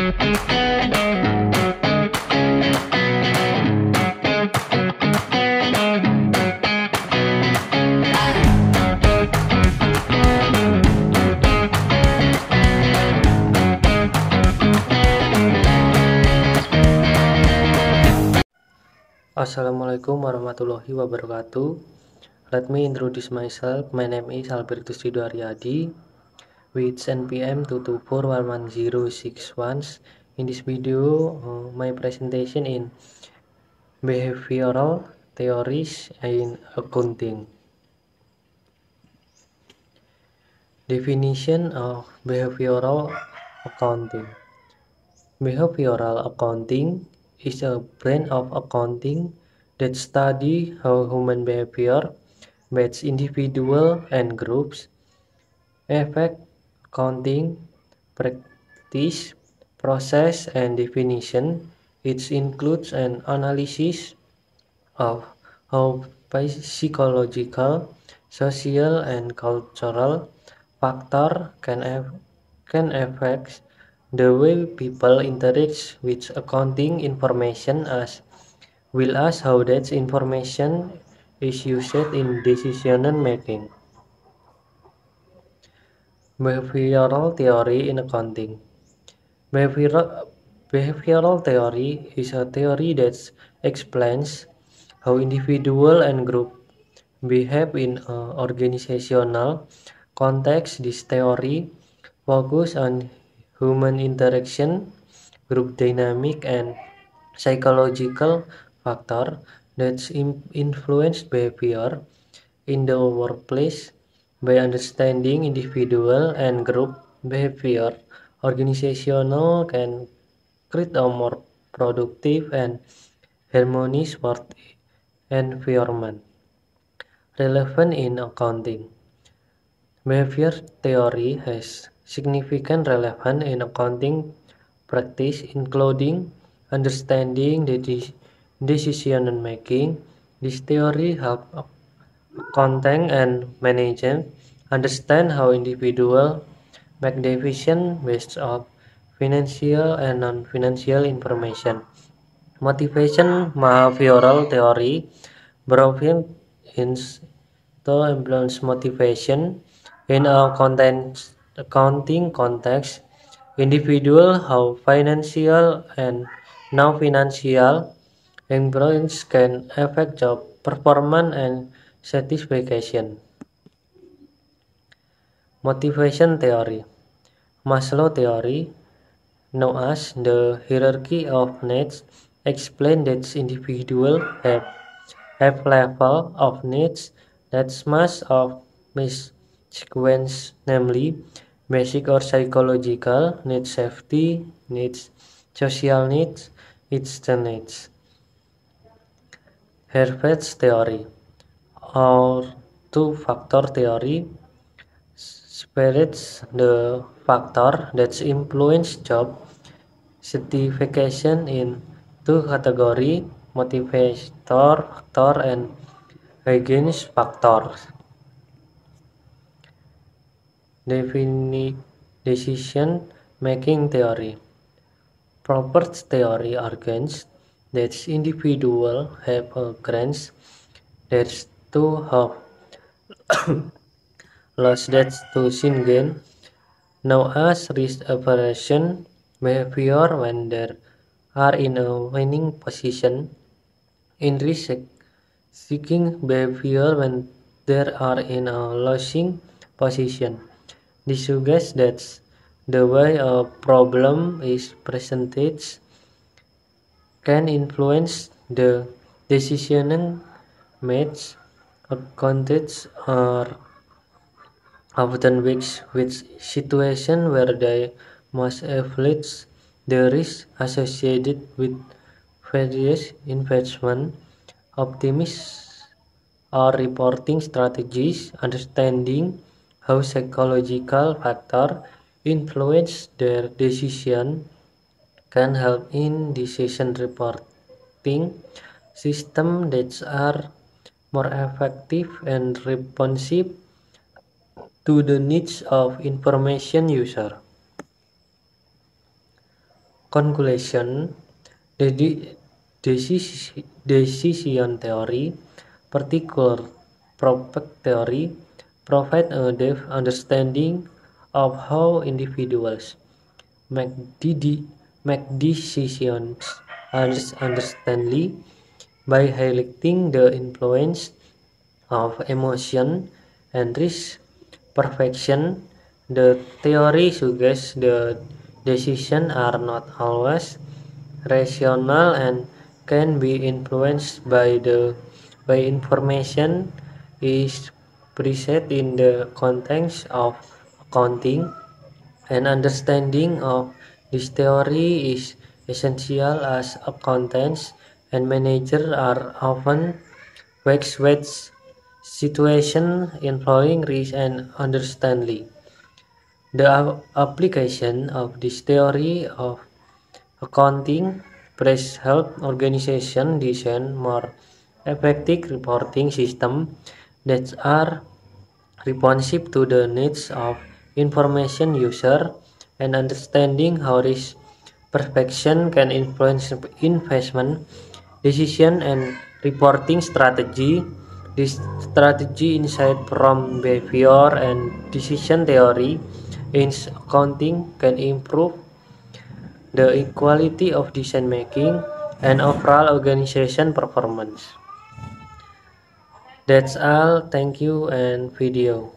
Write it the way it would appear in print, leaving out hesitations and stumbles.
Assalamualaikum warahmatullahi wabarakatuh. Let me introduce myself. My name is Albertus Ridho Aryadi with NPM 2241106. In this video, my presentation in behavioral theories in accounting. Definition of behavioral accounting. Behavioral accounting is a branch of accounting that study how human behavior, both individual and groups, affect accounting practice, process, and definition. It includes an analysis of how psychological, social, and cultural factors can affect the way people interact with accounting information, as well as how that information is used in decision making. Behavioral theory in accounting. Behavioral theory is a theory that explains how individual and group behave in an organizational context. This theory focuses on human interaction, group dynamic, and psychological factors that influence behavior in the workplace. By understanding individual and group behavior, organizational can create a more productive and harmonious work environment. Relevant in accounting. Behavior theory has significant relevance in accounting practice, including understanding the decision making. This theory helps accountant and manager understand how individuals make decisions based on financial and non-financial information. Motivation behavioral theory provides to influence motivation in a accounting context. Individual how financial and non-financial influence can affect job performance and satisfaction. Motivation theory. Maslow theory, known as the hierarchy of needs, explains that individuals have level of needs that must of sequence, namely basic or psychological needs, safety needs, social needs, external needs. Herbert's theory or two-factor theory separates the factor that influence job satisfaction in two categories: motivator factor and hygiene factors. Decision making theory. Property theory argues that individuals have a grant that's to have loss that's to sin gain, now as risk aversion behavior when they are in a winning position, in risk seeking behavior when they are in a losing position. This suggests that the way a problem is presented can influence the decision made. Accountants are often with situations where they must evaluate the risk associated with various investment. Optimists are reporting strategies. Understanding how psychological factors influence their decision can help in decision reporting systems that are more effective and responsive to the needs of information user. Conclusion: decision theory, particular prospect theory, provide a depth understanding of how individuals make decisions understandably by highlighting the influence of emotion and risk perception. The theory suggests the decisions are not always rational and can be influenced by information is present in the context of accounting. An understanding of this theory is essential as accountants and managers are often faced with situations involving risk and uncertainty. The application of this theory of accounting press help organizations design more effective reporting systems that are responsive to the needs of information users, and understanding how risk perception can influence investment decision and reporting strategy. This strategy insight from behavior and decision theory in accounting can improve the quality of decision making and overall organization performance. That's all. Thank you and video.